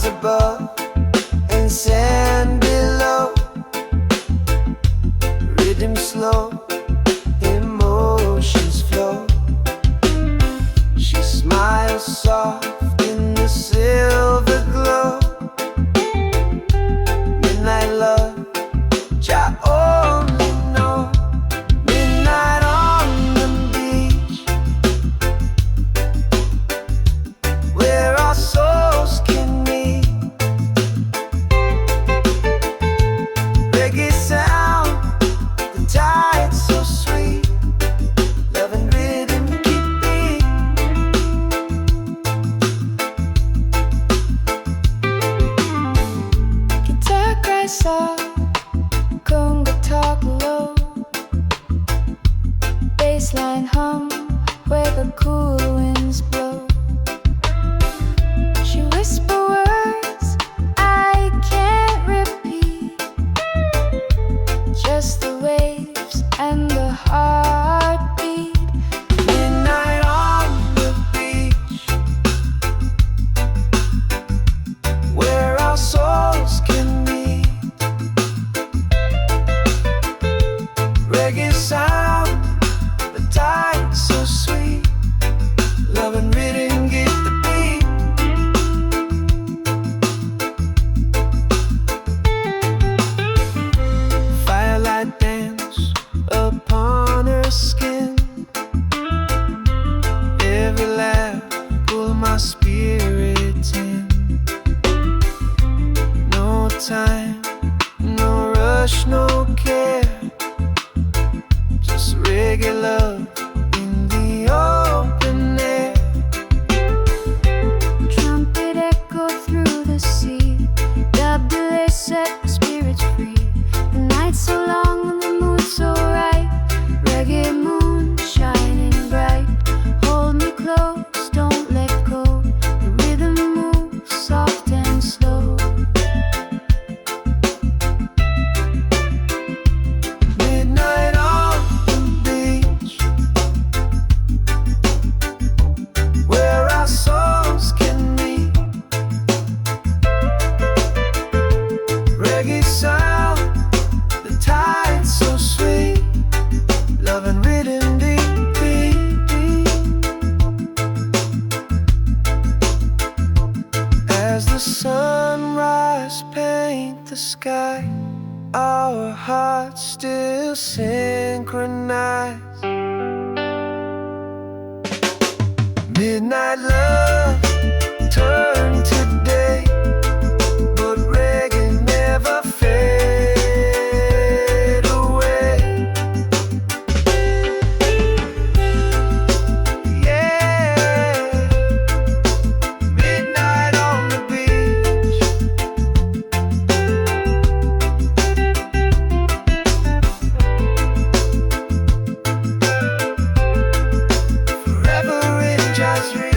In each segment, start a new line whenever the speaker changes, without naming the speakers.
above and sand below. Rhythm slow, emotions flow. She smiles soft in the silver glow. Midnight love, I only know. Midnight on the beach, where our souls can meet. Reggae sound, the tide so sweet. Love and rhythm keep beat. Guitar cries soft, conga talk low. Bassline hum where the cool winds blow. She whisper words I can't repeat, just the waves and the heartbeat. Midnight on the beach, where our souls can meet. Reggae sound, the tide so sweet. Love and rhythm get the beat. Firelight dance upon her skin. Every laugh pull my spirits in. No time, no rush, no care. Just reggae love in the open air. Trumpet echo through the sea. Dub delay set the spirits free. The night's so long and the moon's so right. Reggae moon shining bright. Hold me close, don't let go. The rhythm moves soft and slow. Midnight on the beach, where our souls can meet. Reggae sound, the tide so sweet. Love and rhythm deep, deep, deep. As the sunrise paint the sky, our hearts still synchronize. Midnight love turn to day, but reggae never fade away. Yeah, midnight on the beach, forever in Jazz Reach.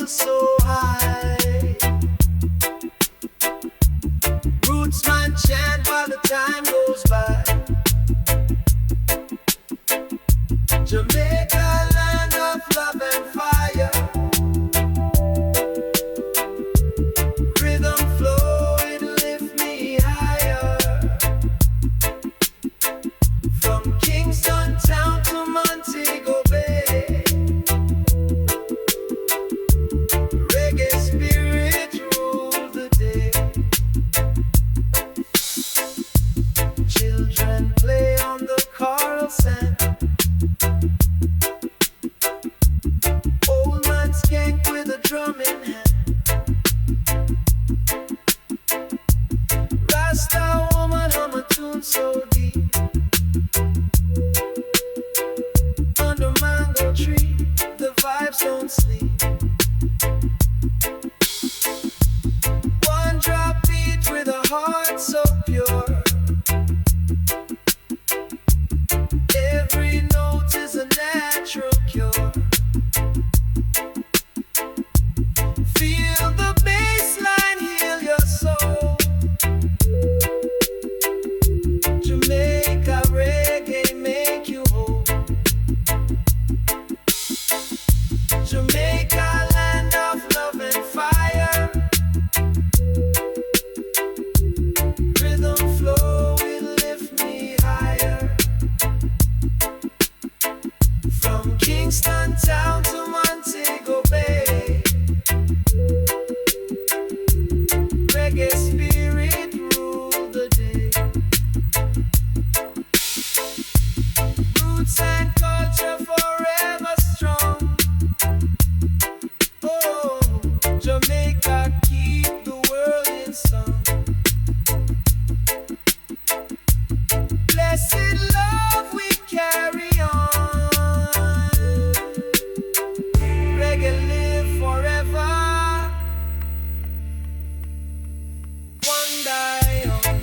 feel so high. Roots man chant while the time goes by. Jamaica, land of love and fire. Rhythm flow, it lift me higher. From Kingston town to Montego Bay, reggae spirit rule the day. Children play on the coral sand. Old man skank with a drum in hand. Rasta woman hum a tune so deep. Under mango tree, the vibes don't sleep. One drop beat with a heart so pure. Every note is a natural cure. Feel the bass line heal your soul. Jamaica reggae make you whole. Jamaica, land of love and fire. Rhythm flow will lift me higher. From Kingston town to Montego Bay, reggae spirit rule the day. Roots and culture forever strong. Oh, Jamaica, keep the world in song. Blessed love we carry on. Reggae live forever. One die young.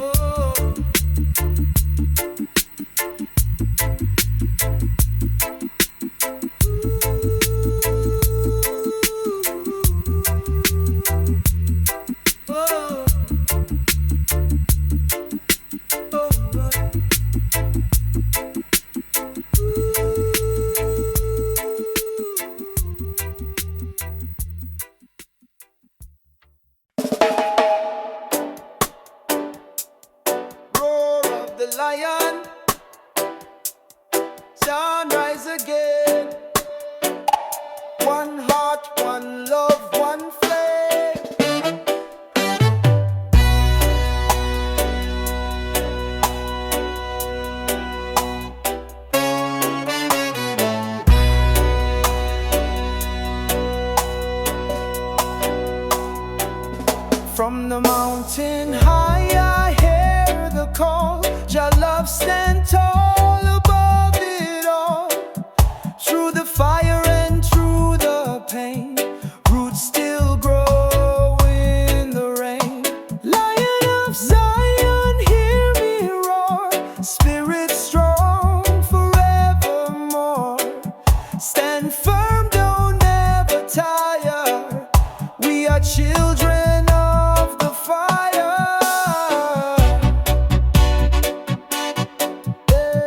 Oh. Oh. Roar of the lion, sunrise again. One heart, one love, one flame. From the mountain high, I hear the call. Your love stand tall above it all. Through the fire and through the pain, roots still grow in the rain. Lion of Zion, hear me roar. Spirit strong forevermore. Stand firm, don't ever tire. We are children of the fire. Yeah.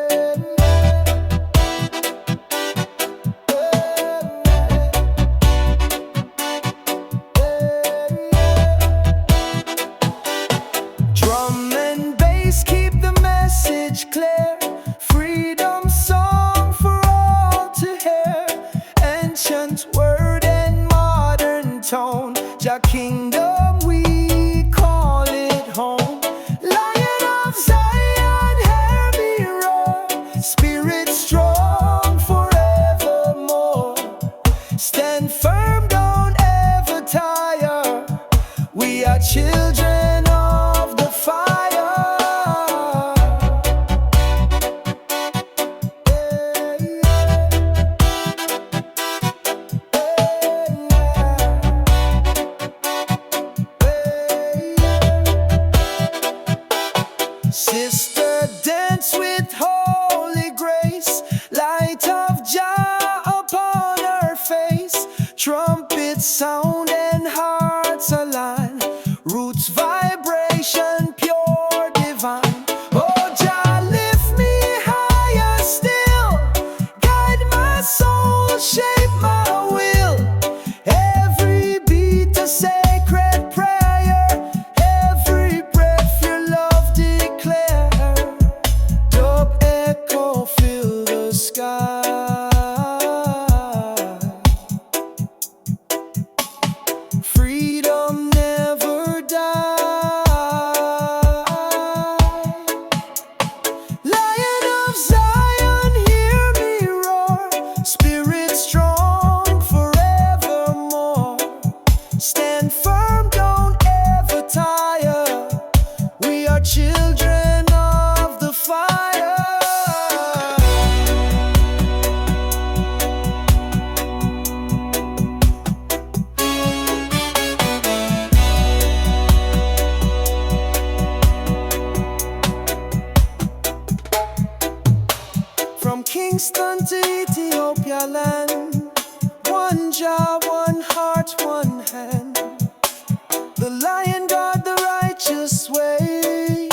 way.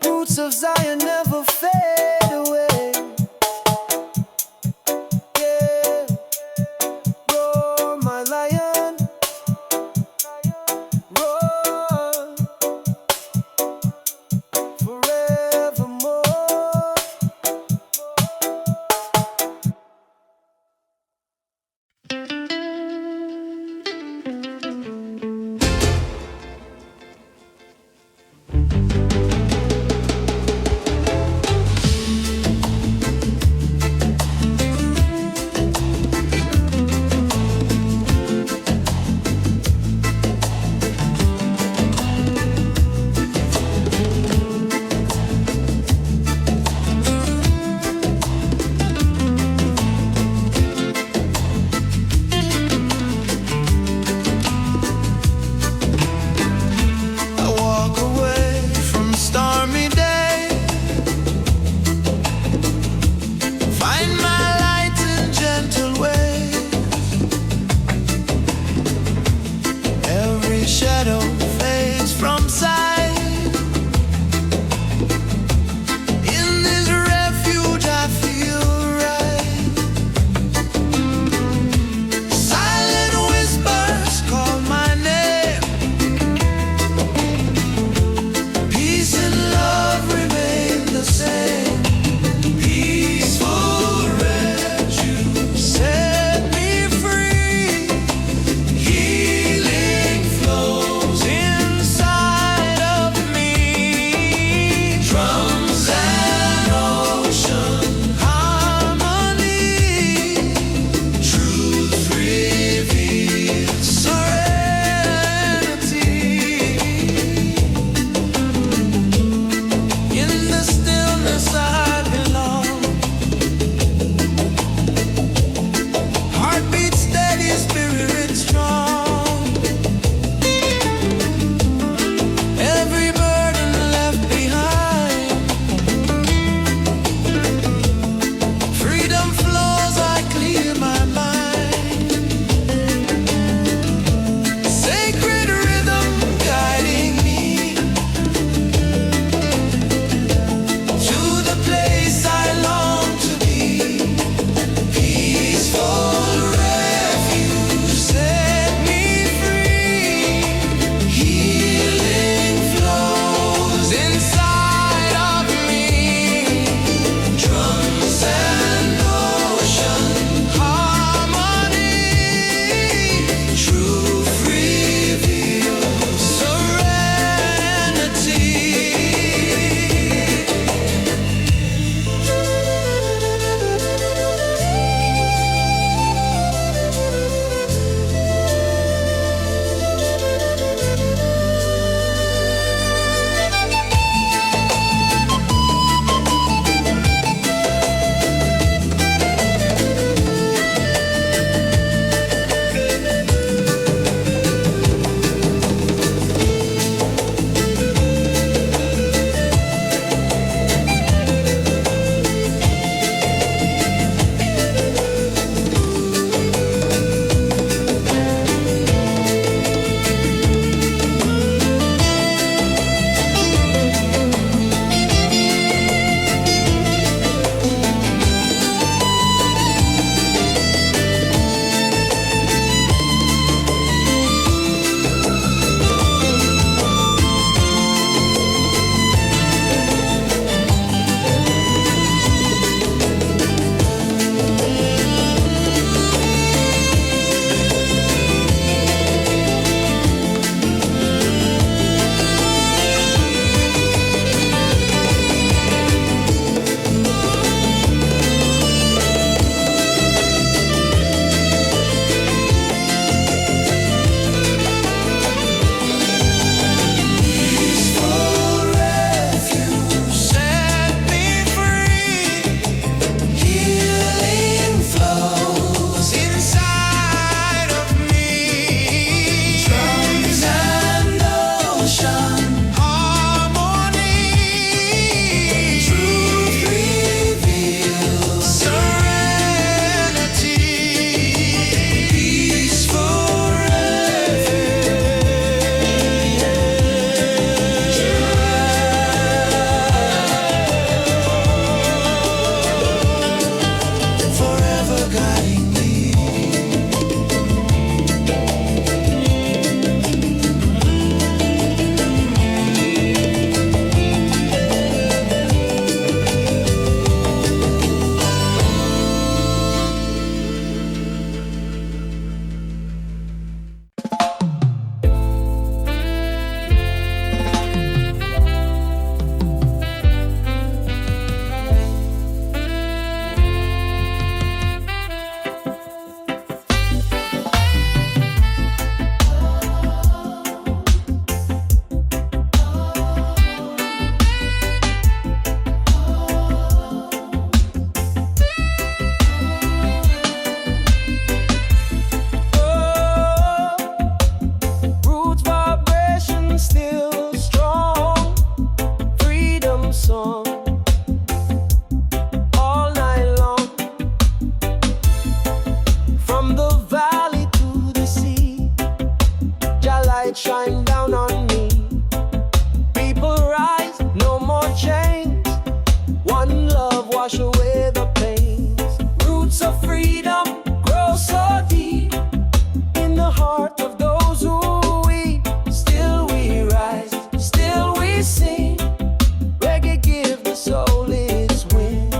Roots of Zion never fade away. Yeah, roar my lion, roar forevermore. we sing. Reggae give the soul its wings.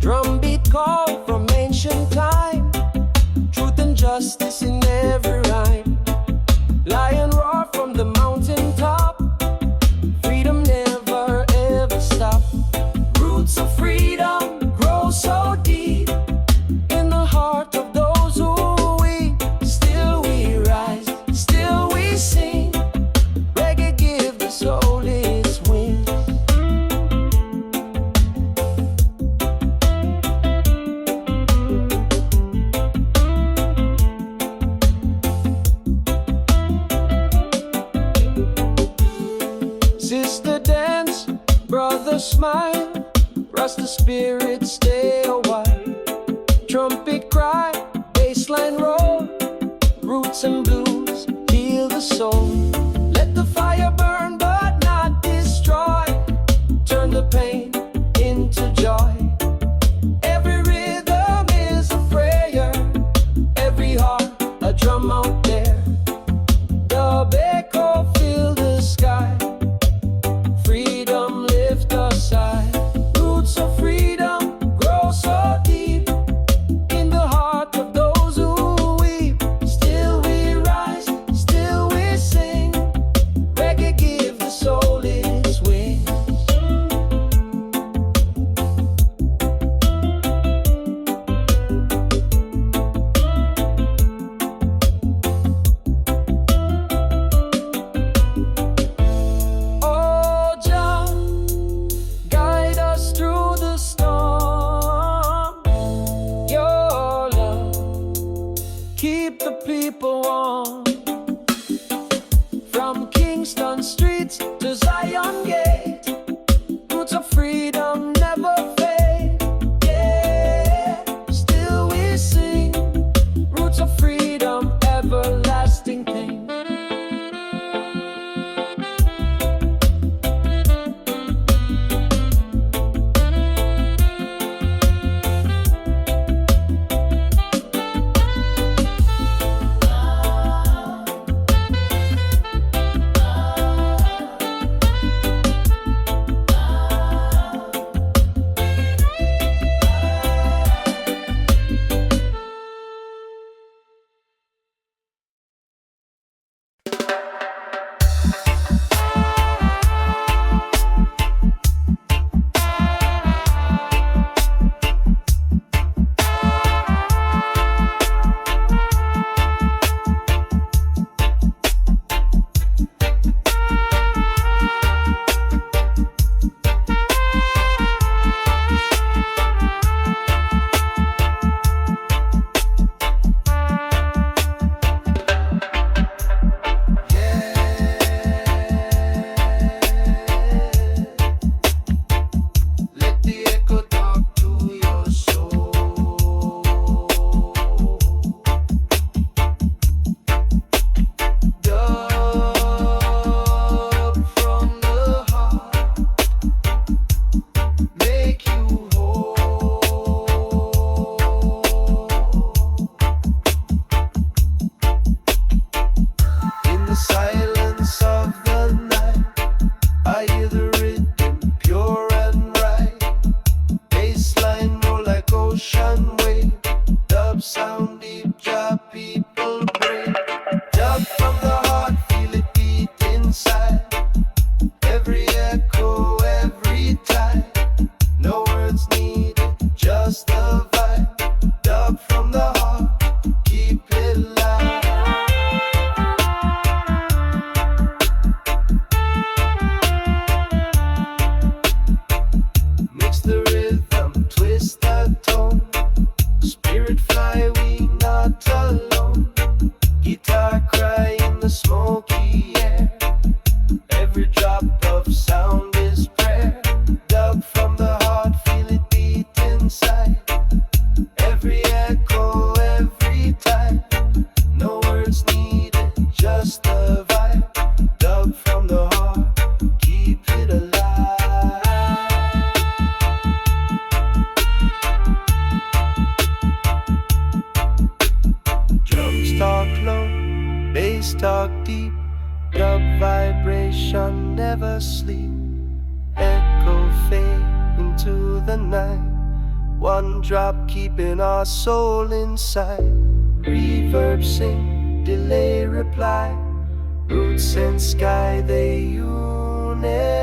Drumbeat call from ancient time, truth and justice in every rhyme. Lion roar from the mountain top, freedom never ever stop. Roots of freedom grow so deep in the heart of those who weep. Still we rise, still we sing. Reggae give the soul its wings. Sister dance, brother smile, Rasta spirit stay a while. Trumpet cry, bassline roll, roots and blues heal the soul. Let the fire burn but not destroy, turn the pain into joy. Every rhythm is a prayer, every heart a drum out there. The echo fill the sky, freedom lift us high. Roots of freedom grow so deep in the heart of those who weep. Still we rise, still we sing. Reggae give the soul its wings. Oh Jah, guide us through the storm. Your love keep the people warm. From Kingston streets to Zion gate, roots of freedom never fade. Yeah, still we sing. Roots of freedom, everlasting thing. sleep. Echo fade into the night. One drop keeping our soul inside. Reverb sing, delay reply. Roots and sky they unify.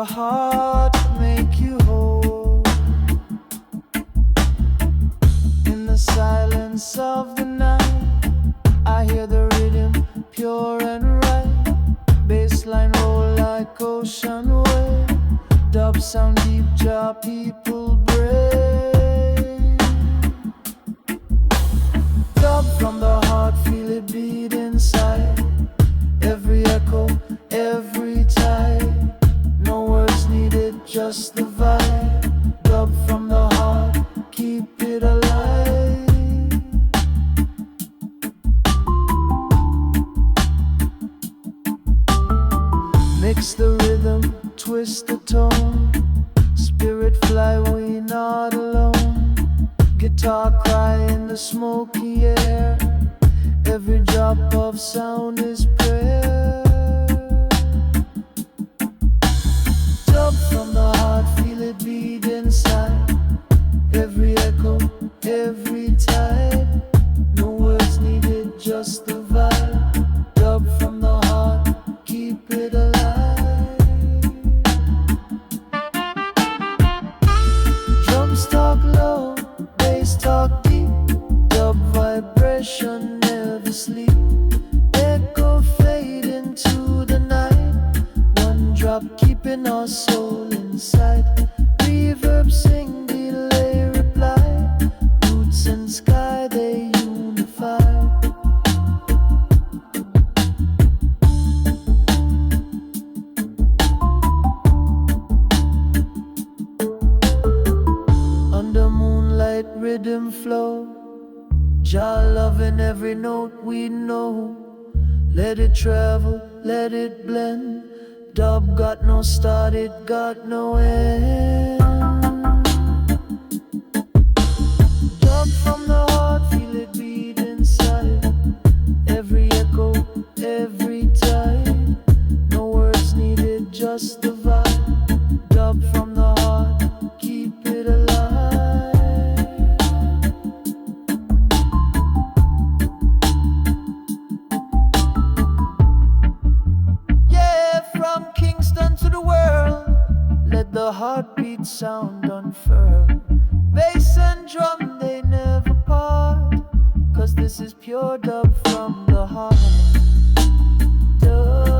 heart make you whole. In the silence of the night, I hear the rhythm pure and right. Bassline roll like ocean wave. Dub sound deep, jar people brave. Dub from the heart, feel it beat inside. Every echo, every tide. No words needed, just the vibe. Dub from the heart, keep it alive. Mix the rhythm, twist the tone. Spirit fly, we not alone. Guitar cry in the smoky air. Every drop of sound is prayer. Dub from the heart, feel it beat inside. Every echo, every tide. No words needed, just the vibe. Dub from the heart, keep it alive. Drums talk low, bass talk deep. Dub vibration never sleep. Echo fade into the night. One drop keeping our soul inside. Reverb sing, delay reply. Roots and sky they unify. Under moonlight rhythm flow. Jah loving every note we know. Let it travel, let it blend. Dub got no start, it got no end. Dub from the heart, feel it beat inside. Every echo, every tide. No words needed, just the vibe. Dub from the heart, keep it alive. Yeah, from Kingston to the world, let the heartbeat sound unfurl. Bass and drum, they never part, 'cause this is pure dub from the heart. Dub.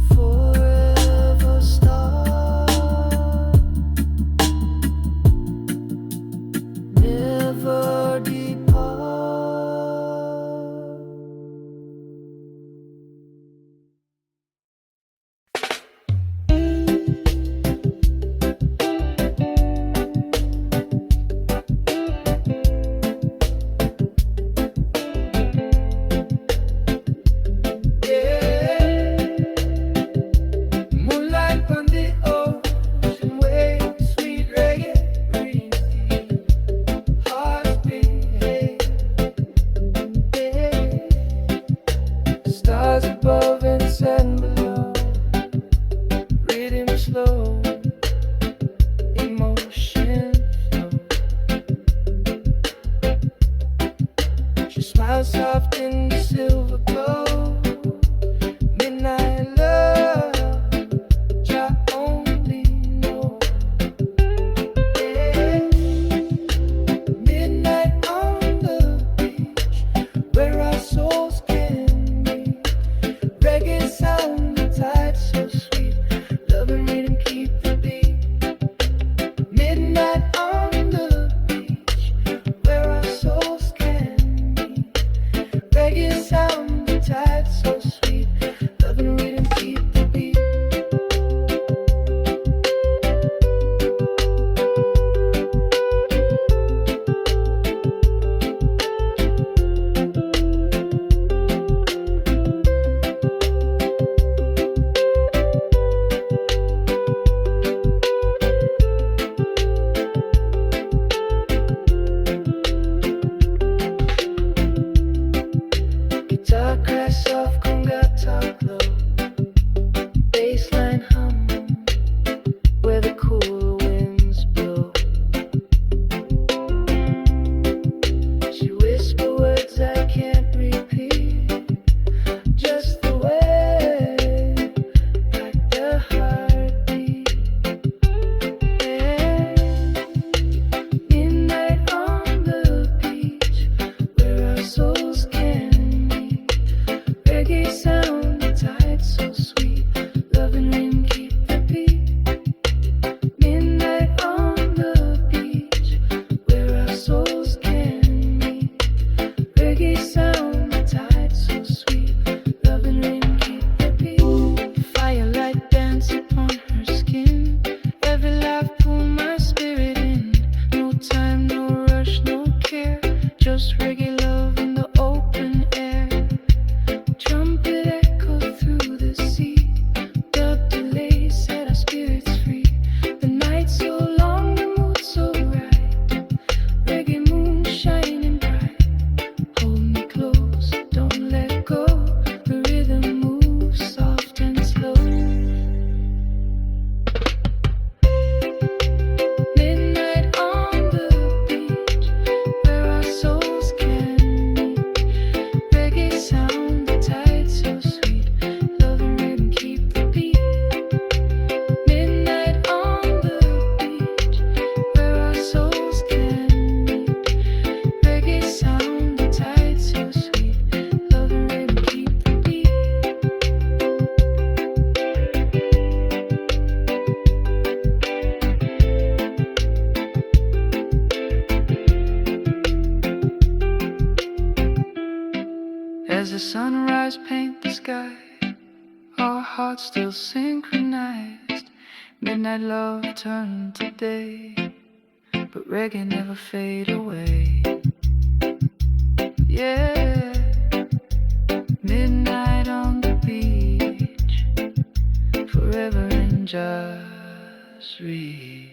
Forever star, never depart. Yeah, moonlight on the ocean wave, sweet reggae breeze deep, hearts behave. Stars above and sun below, rhythm slow, emotion flow. She smiles soft in the silver glow. Midnight love, Jah only know. Yeah. Midnight on the beach, where our souls can meet. Reggae sound, the tide so sweet. Love and rhythm keep the beat. Midnight on the beach, where our souls can meet. stars paint the sky, our hearts still synchronized. Midnight love turned to day, but reggae never fade away. Yeah, midnight on the beach, forever in just reach.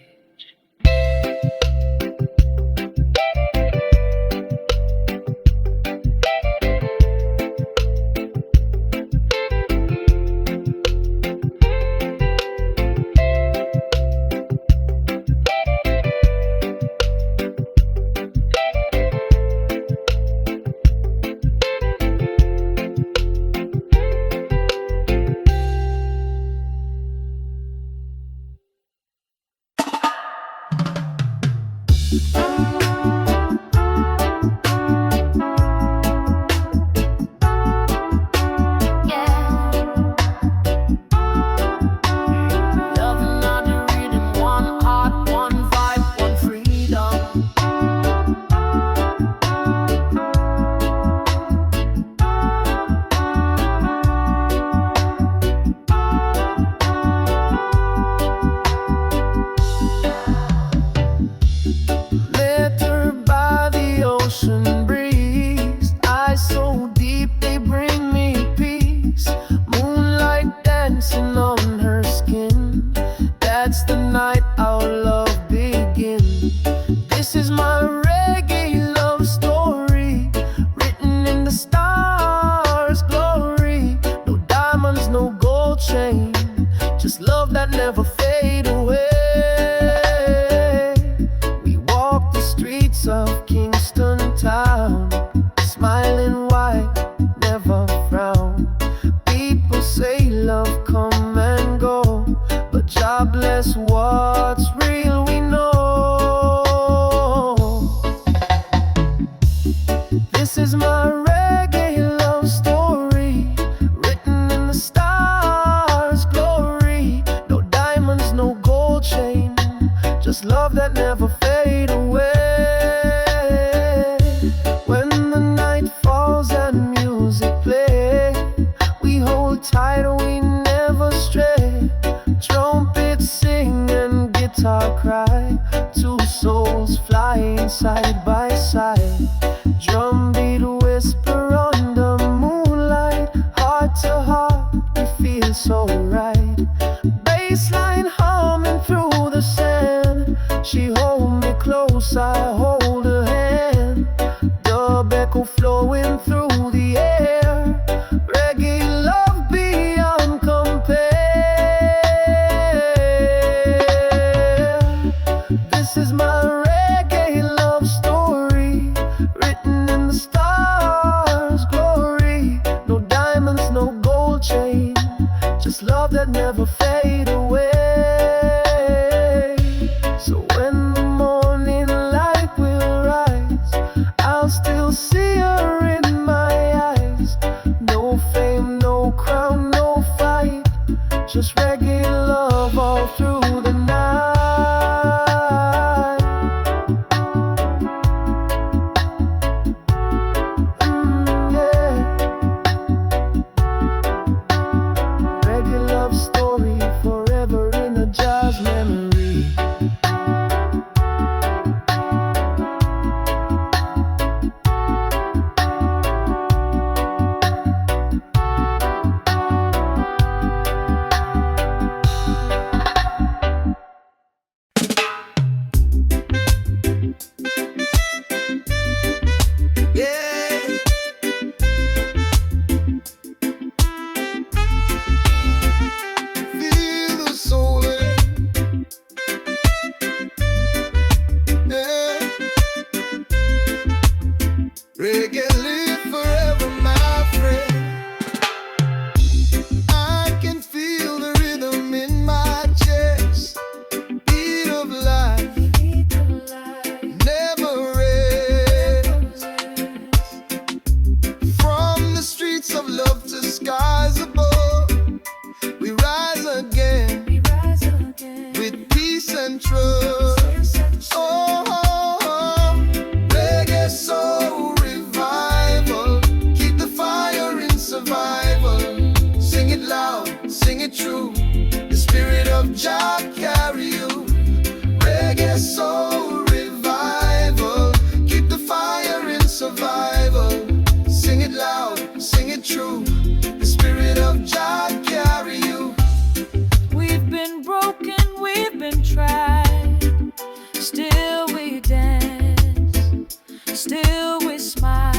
See her in my
we've been tried, still we dance, still we smile.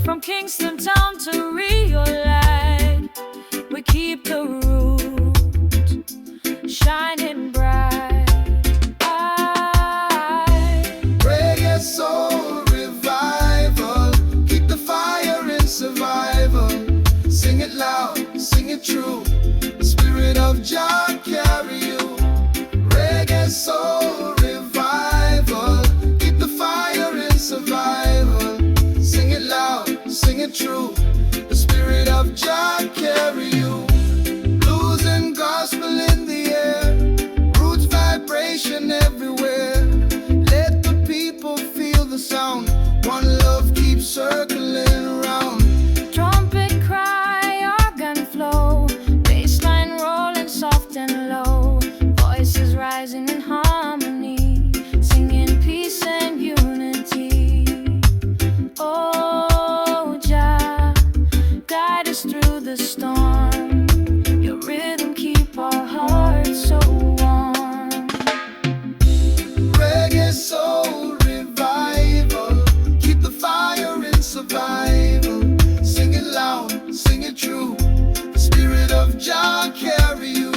From Kingston town to Rio Light, we keep the route shining bright.
Reggae soul revival, keep the fire in survival. Sing it loud, sing it true, the spirit of Jah carry you. Reggae soul revival, keep the fire in survival. Sing it loud, sing it true, the spirit of Jah carry you. Blues and gospel in the air, roots vibration everywhere. Let the people feel the sound, one love keeps circling around.
Trumpet cry, organ flow, bassline rolling soft and low, voices rising in harmony, singing peace and unity. Oh Jah, guide us through the storm, your rhythm keep our hearts so warm.
Reggae soul revival, keep the fire in survival. Sing it loud, sing it true, the spirit of Jah carry you.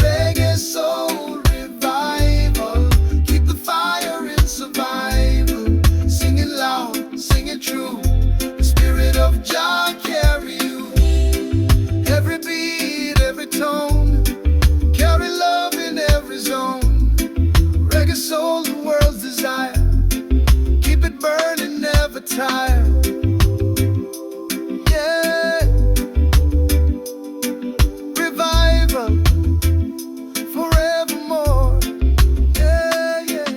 Reggae soul revival, keep the fire in survival. Sing it loud, sing it true, the spirit of Jah carry you. Every beat, every tone, carry love in every zone. Reggae soul, the world's desire, keep it burning, never tire. Yeah, revival, forevermore. Yeah, yeah.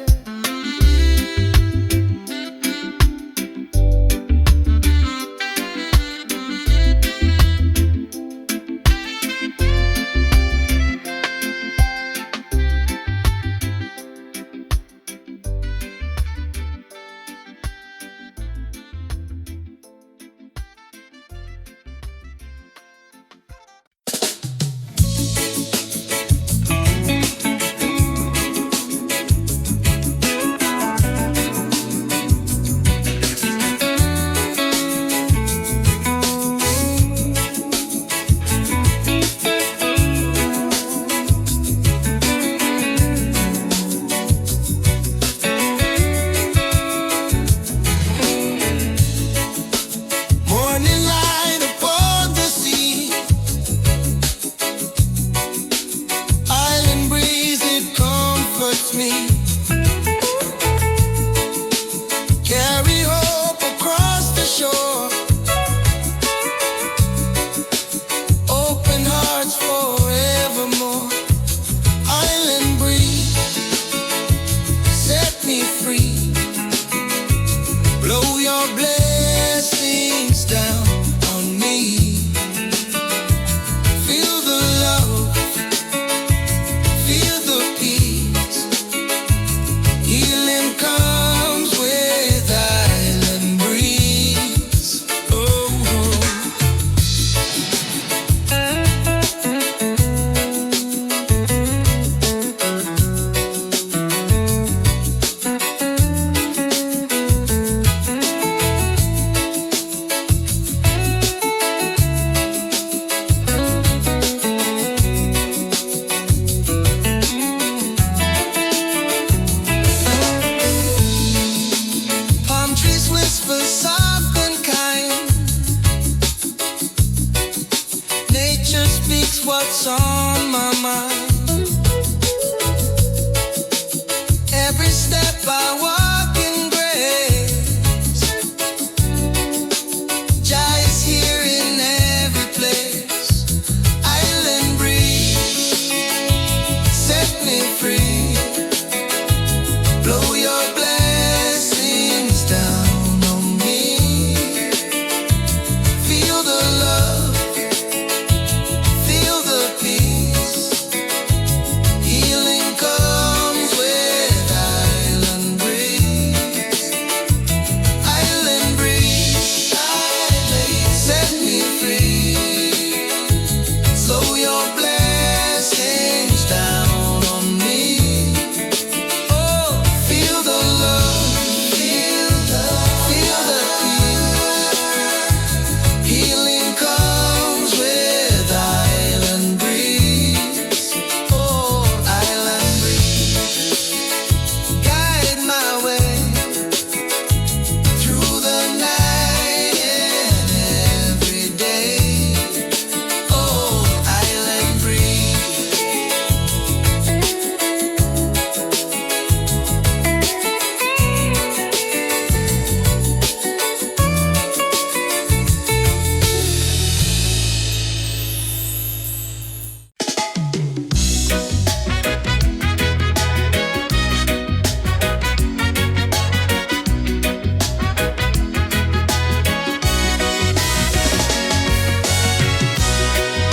Morning light upon the sea, island breeze, it comforts me. Carry hope across the shore, open hearts forevermore. Island breeze, set me free, blow your blessings down on me. Feel the love, feel the peace, healing comes with island breeze. Oh, palm trees whisper soft and kind, nature speaks what's on my mind. Every step I walk in grace, Jah is here in every place. Island breeze, set me free, blow your blessings down on me. Feel the love, feel the peace, your blessings down on me. Oh, feel the love, feel the peace. Healing comes with island breeze. Oh, island breeze. Guide my way through the night and every day. Oh, island breeze.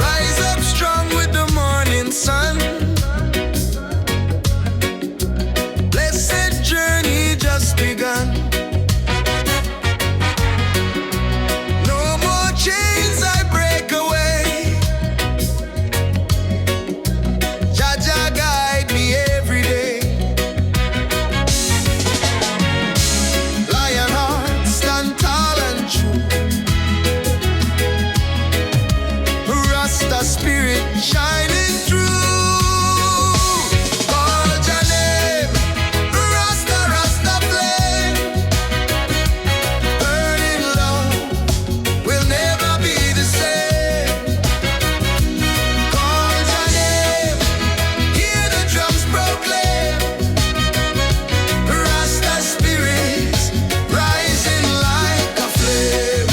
Rise up strong with the morning sun. Blessed journey just begun. No more chains I break away. Jaja guide me every day. Lion heart, stand tall and true. Rasta spirit shining through. Call your name, Rasta, Rasta flame. Burning love will never be the same. Call your name, hear the drums proclaim. Rasta spirits rising like a flame.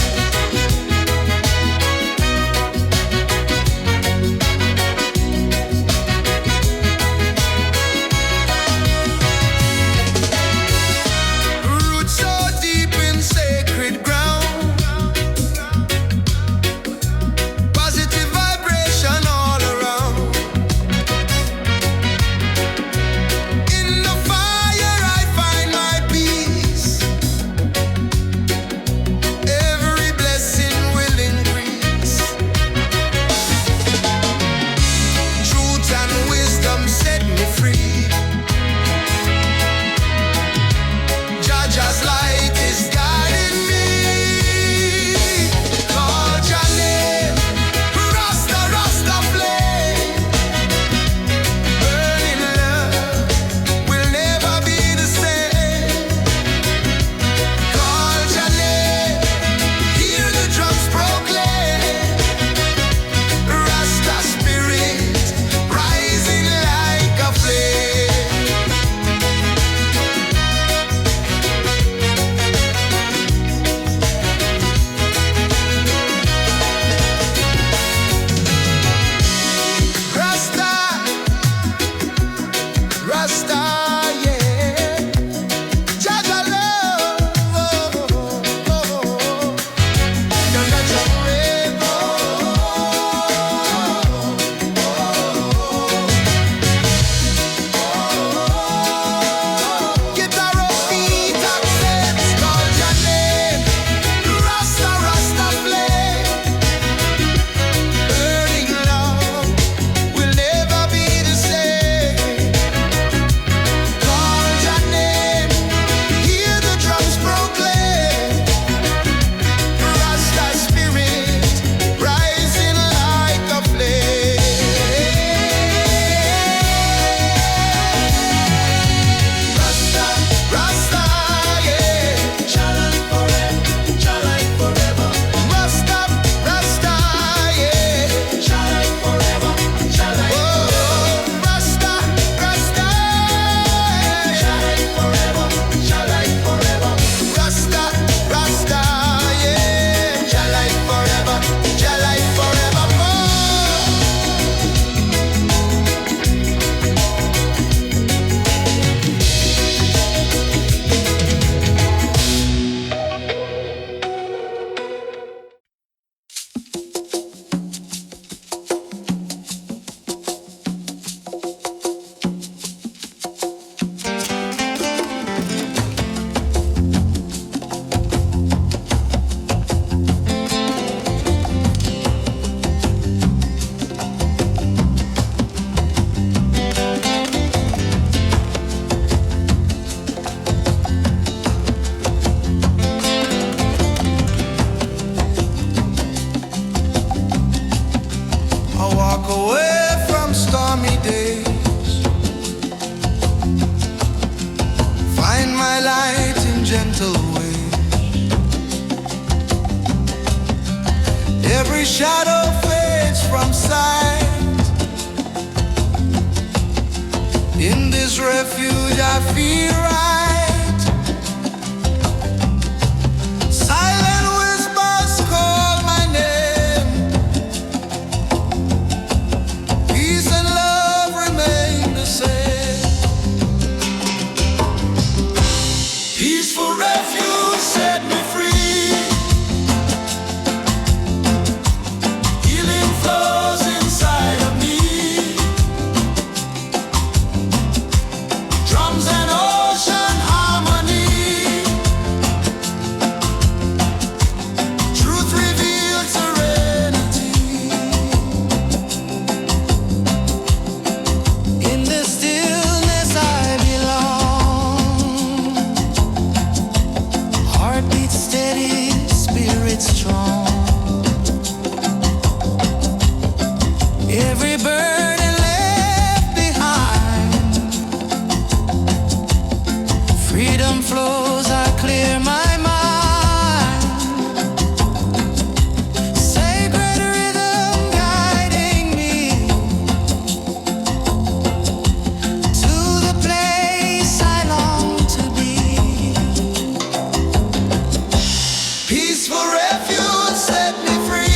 gentle wind. Every shadow fades from sight. In this refuge I feel right. Silent whispers call my name. Peace and love remain the same. Peaceful refuge set me free. Healing flows inside of me. Drums and ocean harmony. Truth revealed serenity. In the stillness I belong. Heartbeat steady, spirit strong. Every burden left behind. Freedom flows, I clear my mind. Sacred rhythm guiding me to the place I long to be. Peaceful refuge set me free.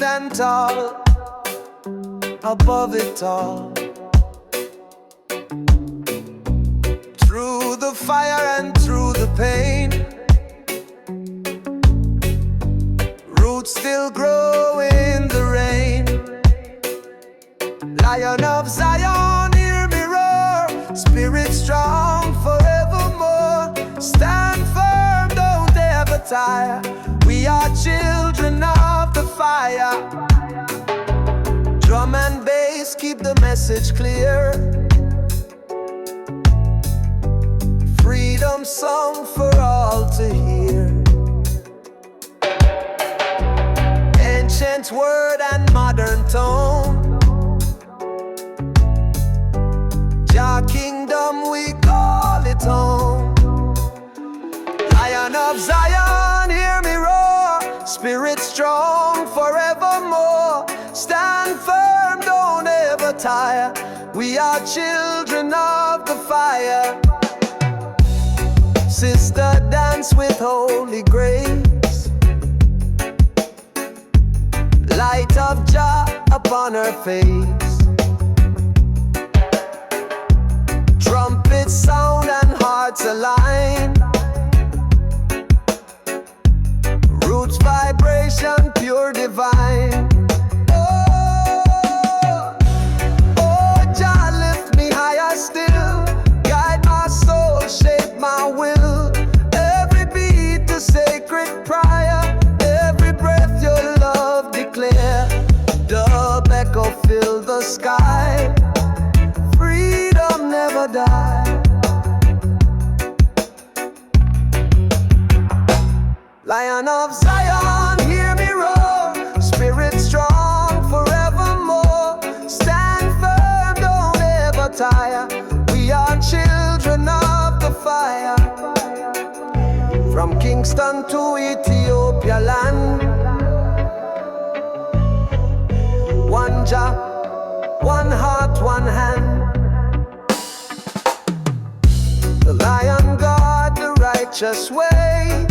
stand tall above it all. Through the fire and through the pain, roots still grow in the rain. Lion of Zion, hear me roar, spirit strong forevermore. Stand firm, don't ever tire. We are children of the fire. Drum and bass keep the message clear. Freedom song for all to hear. Ancient word and modern tone. Jah kingdom we call it home. Lion of Zion, hear me roar, spirit strong forevermore. Stand firm, don't ever tire. We are children of the fire. Sister, dance with holy grace. Light of Jah upon her face. Trumpets sound and hearts align. Roots vibration pure divine. Oh, oh, Jah lift me higher still. Guide my soul, shape my will. Every beat a sacred prayer. Every breath your love declare. Dub echo fill the sky. Freedom never die. Lion of Zion, hear me roar, spirit strong forevermore. Stand firm, don't ever tire. We are children of the fire. From Kingston to Ethiopia land, one Jah, one heart, one hand. The Lion guard the righteous way.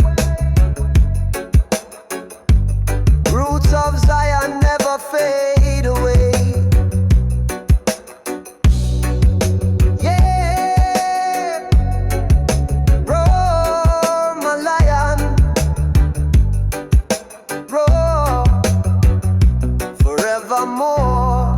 Roots of Zion never fade away. Yeah, roar my lion, roar forevermore.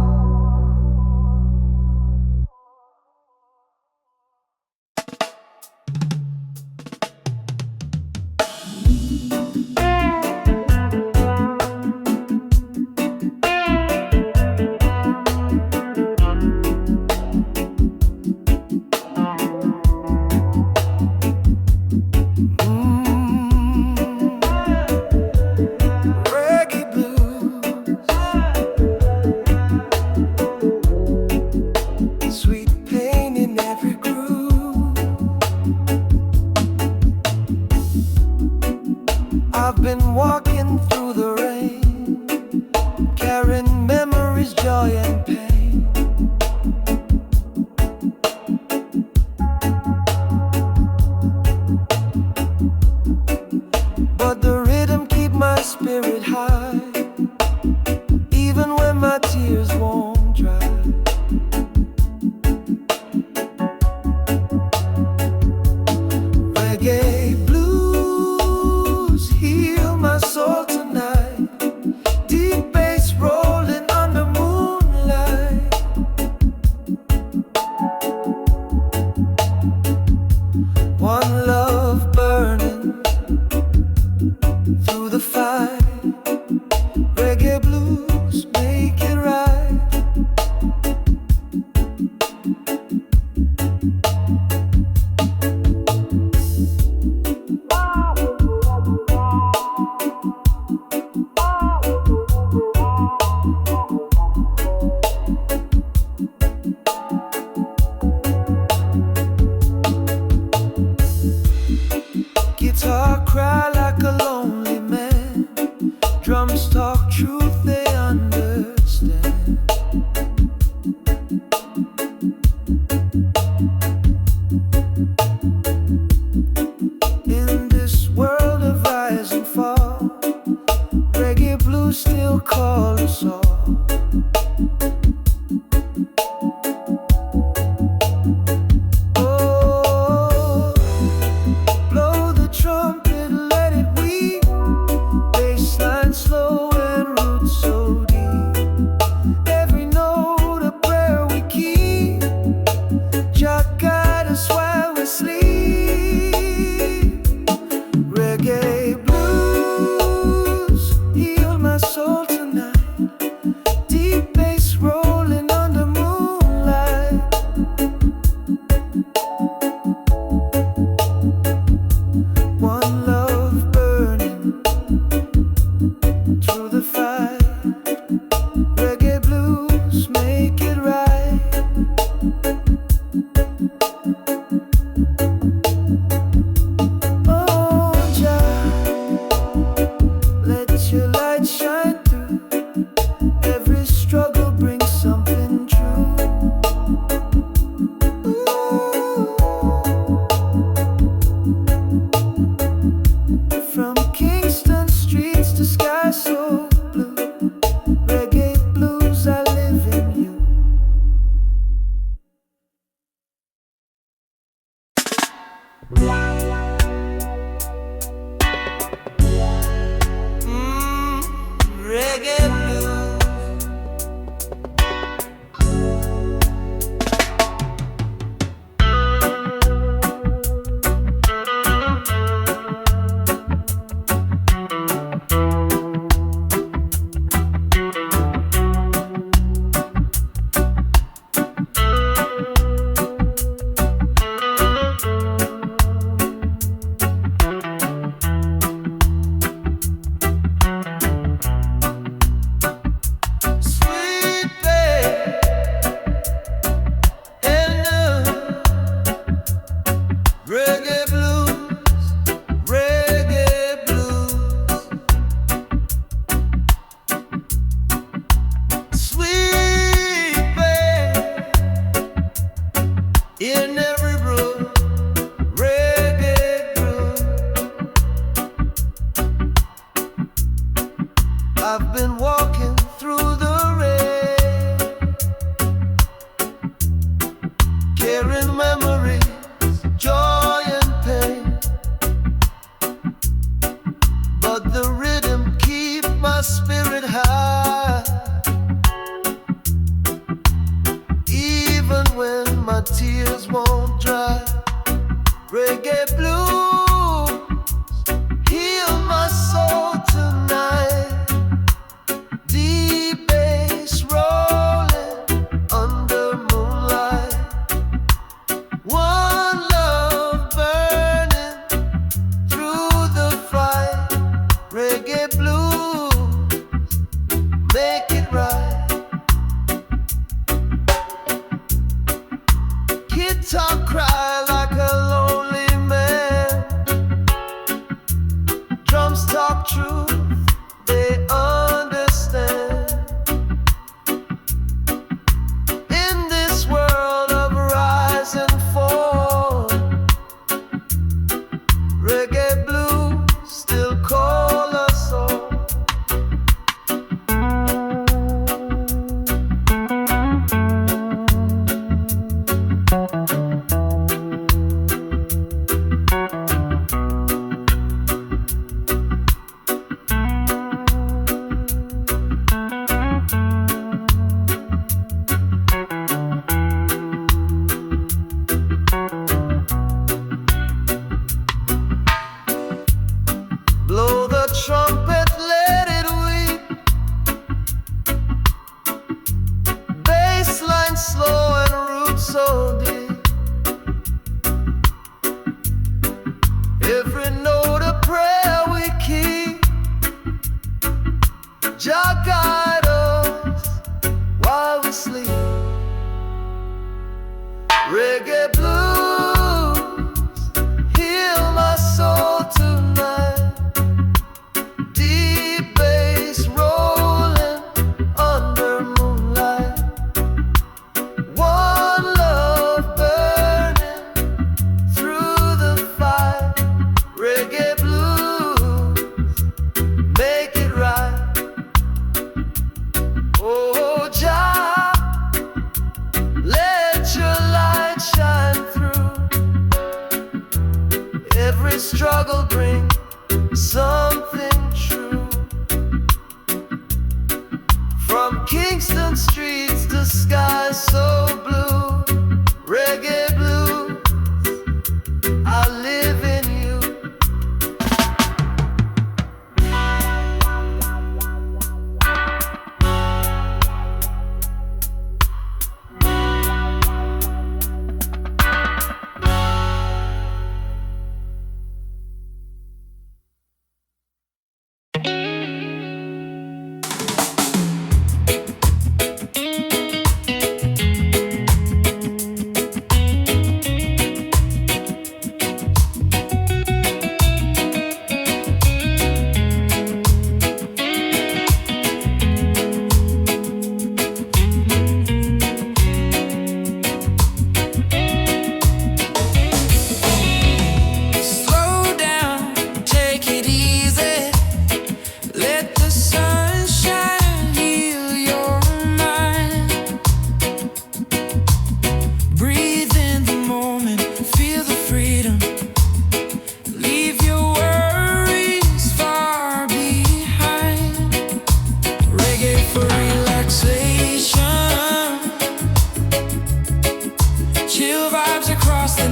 Reggae blues. Sweet babe and reggae blues, reggae blues. Sweet babe in every brew, reggae brew. I've been walking through the rain, carrying memories, joy and pain, but the rhythm keep my spirit high, even when my tears won't dry. Reggae blues heal my soul tonight. Deep bass rolling under moonlight. One love burning through the fight. Reggae blues, make it right. Guitar cry like a lonely man. Drums talk truth, they understand. In this world of rise and fall, reggae blues still call us all. Blow the trumpet, let it weep. Bassline slow and root so deep. Every note a prayer we keep. Jah guide us while we sleep. Reggae blues heal my soul tonight. Deep bass rolling under moonlight. One love burning through the fight. Reggae blues, make it right. Oh Jah, let your light shine through. Every struggle bring something true. From Kingston streets to skies so blue. Reggae blues, I live in you.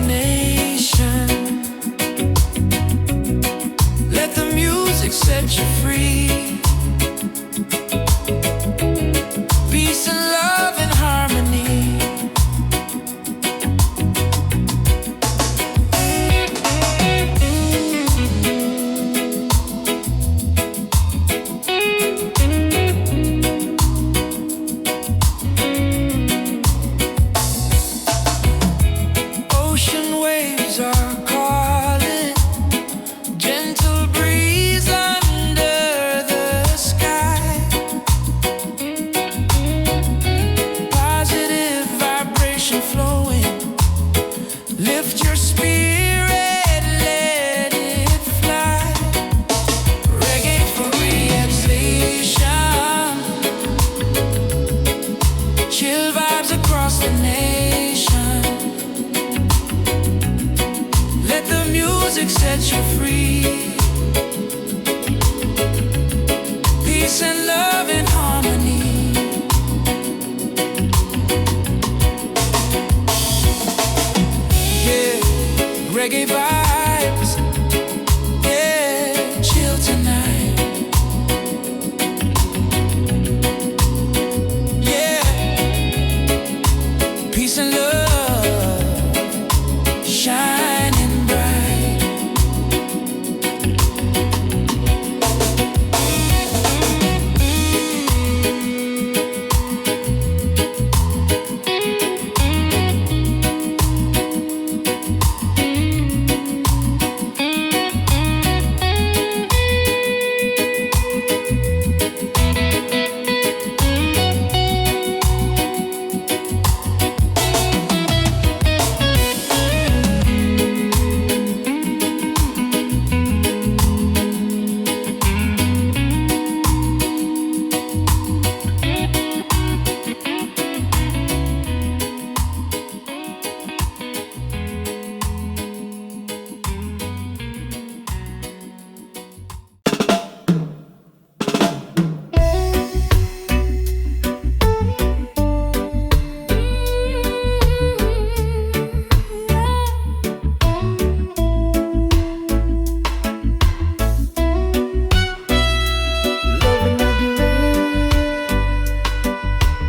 nation. Let the music set you free. Peace and love and harmony. Ocean waves are calling, gentle breeze under the sky. Positive vibration flowing, lift your spirit, let it fly. Reggae for relaxation, chill vibes across the nation. Let the music set you free. Peace and love and harmony. Yeah, reggae vibes. Yeah, chill tonight. Yeah, peace and love, shining bright.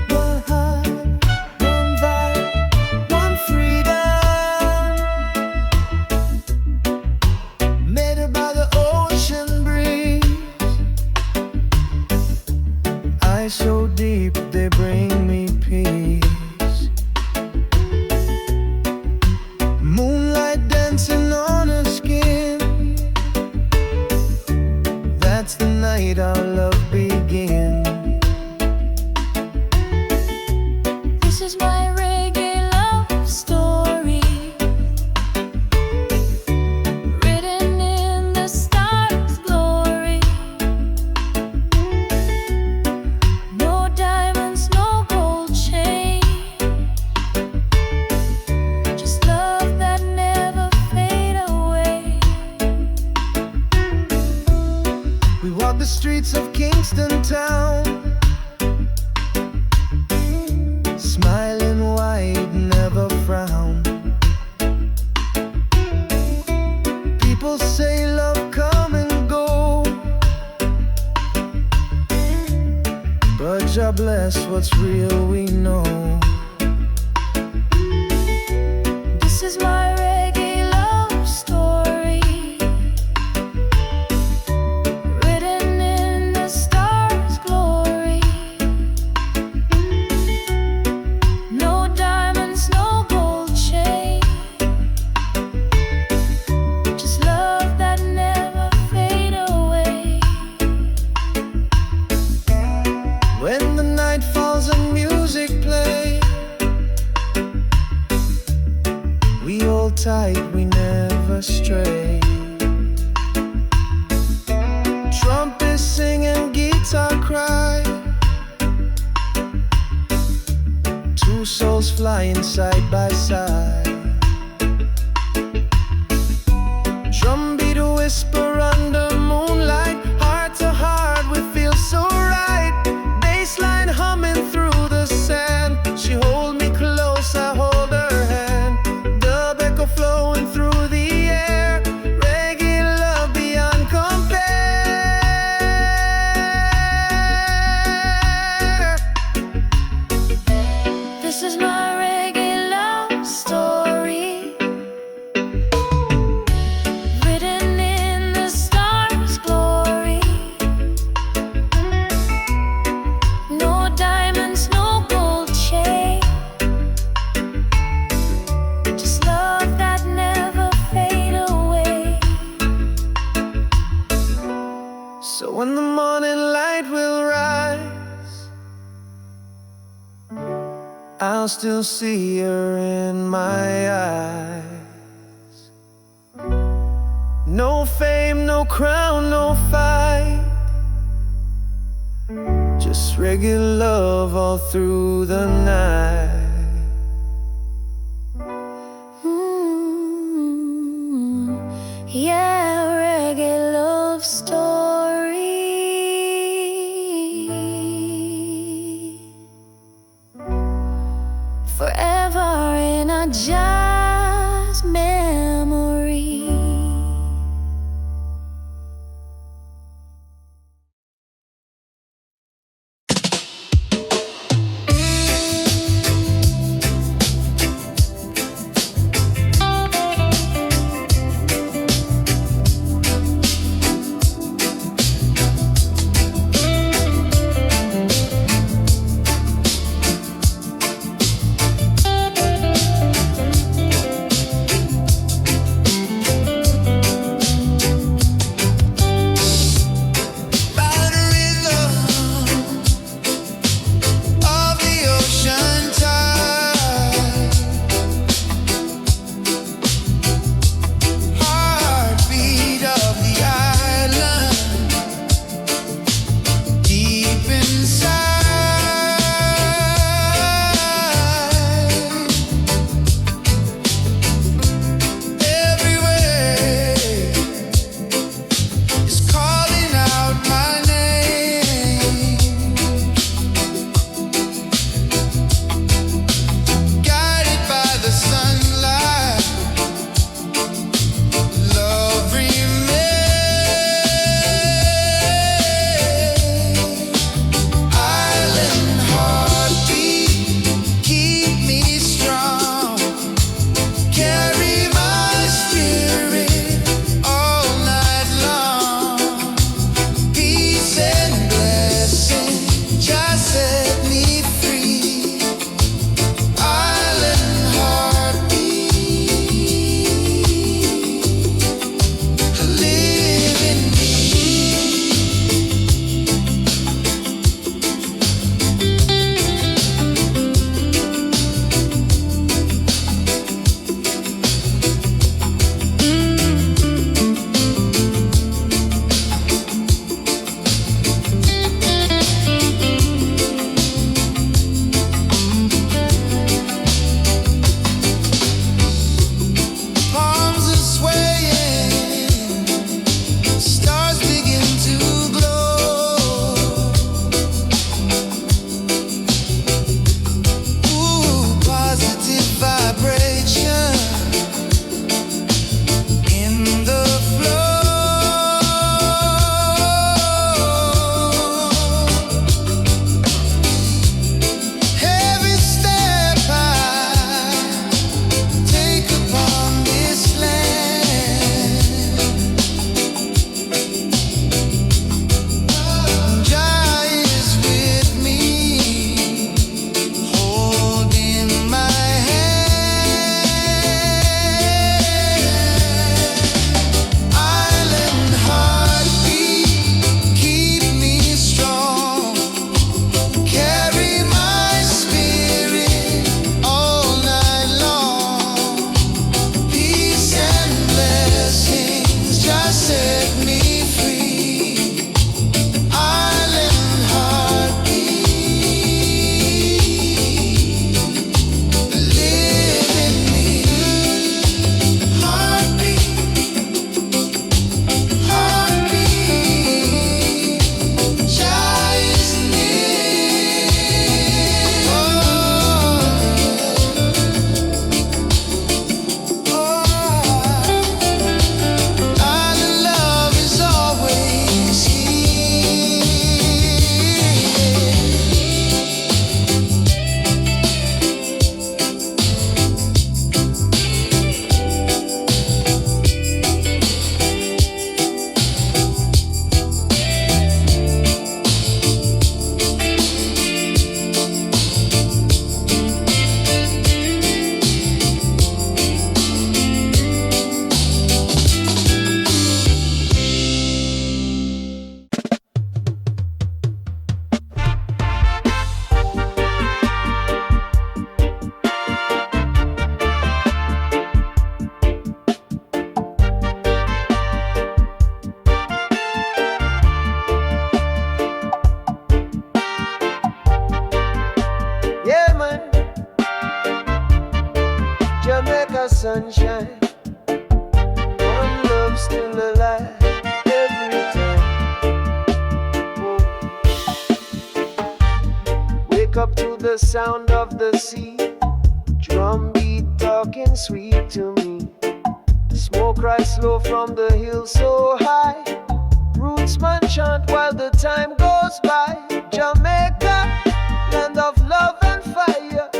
One heart, one vibe, one freedom. Made by the ocean breeze. Eyes so deep they bring me peace. Moonlight dancing on her skin. That's the night our love begins.
This is my reggae love story, written in the stars' glory. No diamonds, no gold chain, just love that never fade away.
We walk the streets of Kingston town, smiling wide, never frown. People say love come and go, but Jah bless what's real we know.
This is my reggae love story, written in the stars' glory. No diamonds, no gold chain, just love that never fade away.
When the night falls and music plays, we hold tight, we never stray. Trumpets sing and guitar cry, two souls flying side by side. Drum beat a whisper under moonlight, heart to heart we feel so right. Bassline humming through the sand, she hold me close, I hold her hand. Dub echo flow still see her in my eyes. No fame, no crown, no fight, just reggae love all through the night.
Yeah, reggae love story. Forever in a jazz memory.
the sound of the sea. Drum beat talking sweet to me. Smoke rise slow from the hill so high. Rootsman chant while the time goes by. Jamaica, land of love and fire.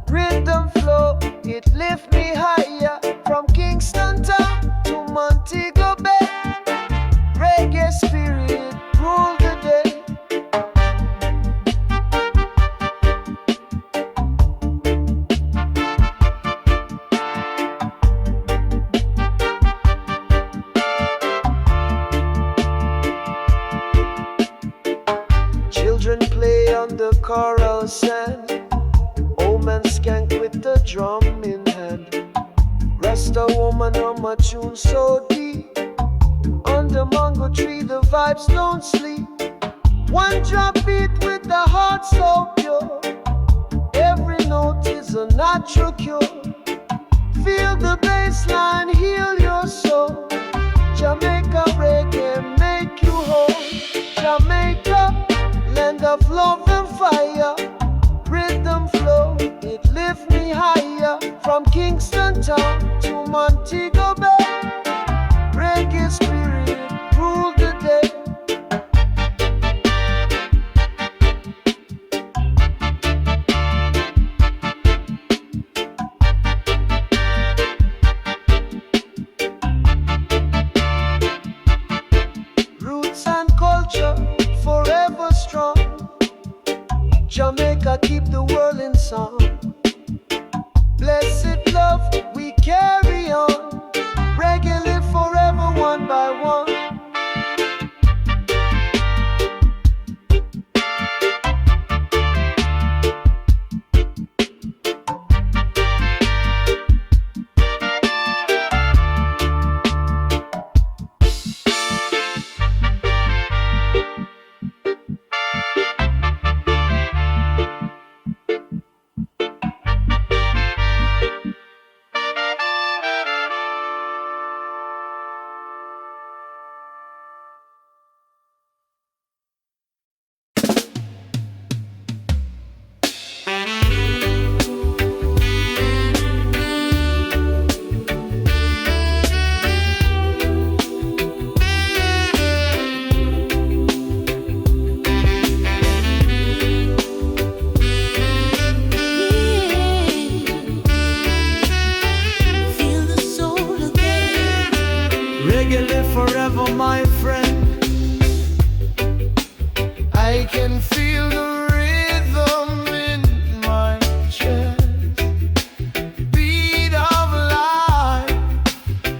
Rhythm flow, it lift me higher. From Kingston town to Montego Bay. Reggae spirit rule the day. Children play on the coral sand. Old man skank with the drum in hand. Rasta woman hum a tune so deep. Under mango tree the vibes don't sleep. One drop beat with the heart so pure. Every note is a natural cure. Feel the bass line heal your soul. Jamaica reggae make you whole. Jamaica, land of love and fire. Rhythm flow, it lift me higher. From Kingston town to Montego Bay. Reggae spirit rule the day. Roots and culture forever strong. Jamaica keep the world in song. Blessed love we carry on. Reggae live forever one by one. Reggae live forever, my friend. I can feel the rhythm in my chest. Beat of life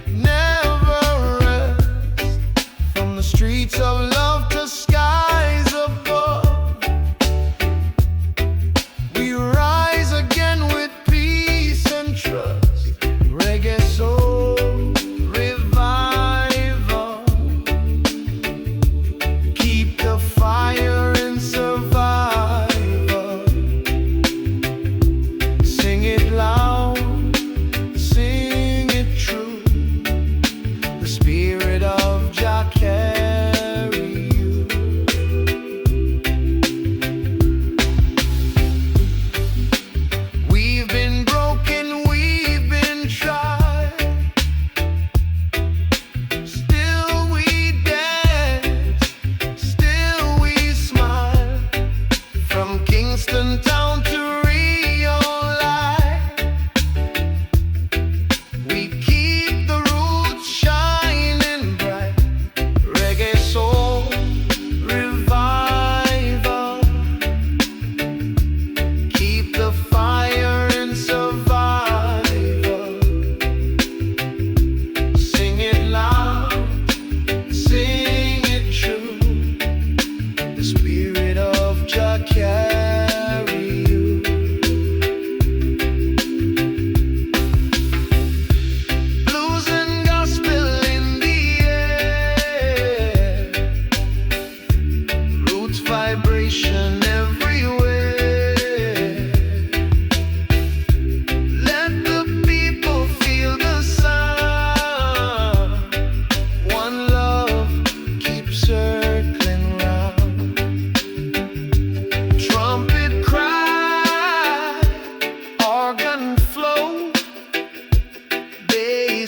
never rests. From the streets of love to skies above, we rise again with peace and trust. Reggae soul revival. Keep the fire and survive.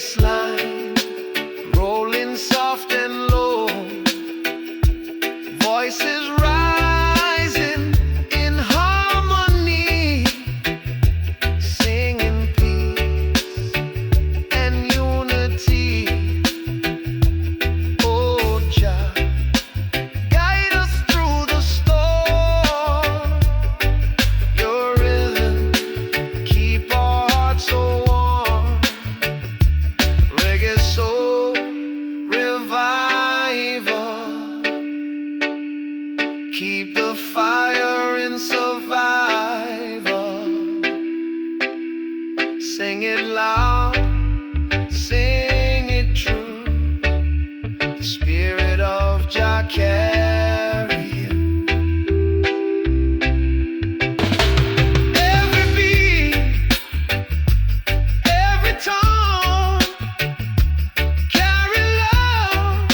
baseline, rolling soft and low, voices rising in harmony, singing peace and unity. Oh Jah, guide us through the storm. Your rhythm keep our hearts so warm. Reggae soul revival, keep the fire in survival. Sing it loud, sing it true. The spirit of Jah carry you. Every beat, every tone, carry love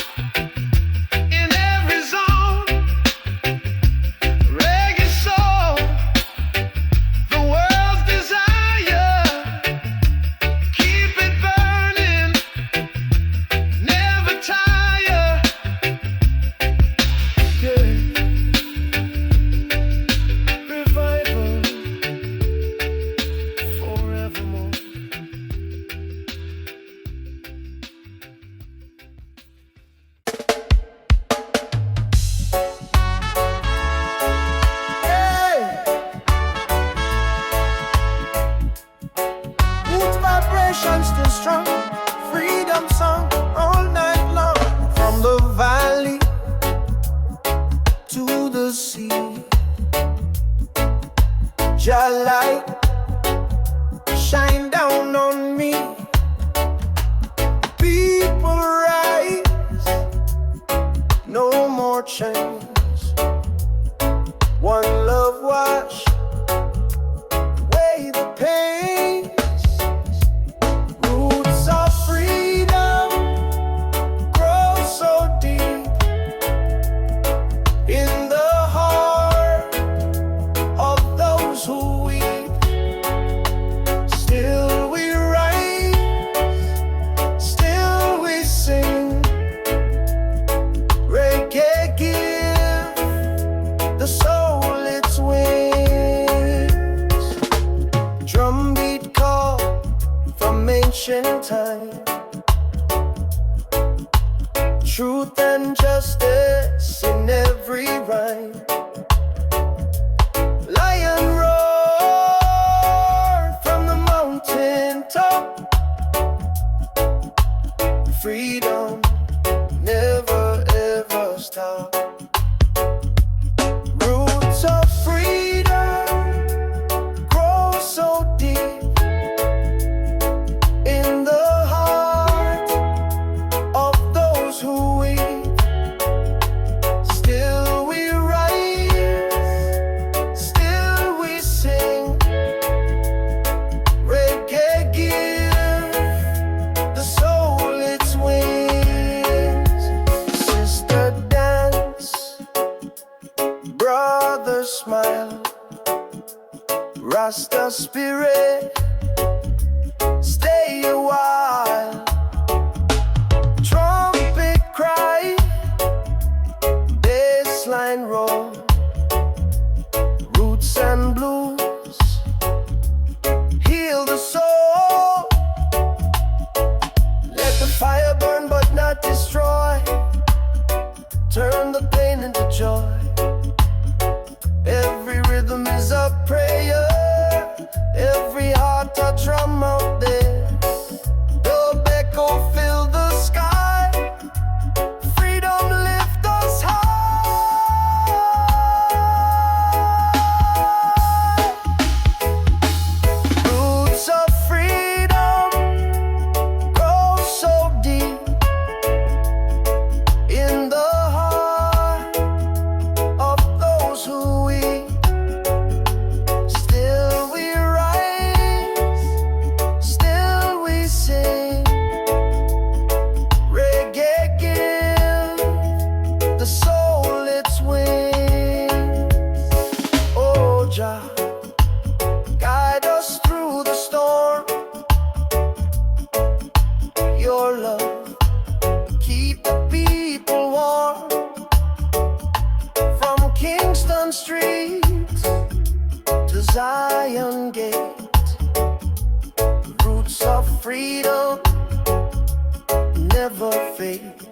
in every zone. Reggae soul, the world's desire. Keep it burning, never tire. Yeah. Revival forevermore. Hey! Roots vibration still strong. Freedom song all night long. From the valley to the sea, Jah light shine down on me. People rise, no more chains. One love wash away the pains. Roots of freedom grow so deep in the heart of those who weep. Still we rise, still we sing. Reggae give the soul its wings. Drumbeat call from ancient time. Truth and justice in every rhyme. Lion roar from the mountain top. Freedom never ever stop. Roots of freedom grow so deep in the heart of those who weep. Still we rise, still we sing. Reggae give the soul its wings. Sister dance, brother smile. Rasta spirit, stay a while. Trumpet cry, bassline roll. Roots and blues heal the soul. Let the fire burn but not destroy. Turn the pain into joy. Every rhythm is a prayer. Every heart a drum out there. The echo fill the sky. Freedom lift us high. Roots of freedom grow so deep in the heart of those who weep. Still we rise, still we sing. your love. Keep the people warm. From Kingston Street to Zion Gate, roots of freedom never fade.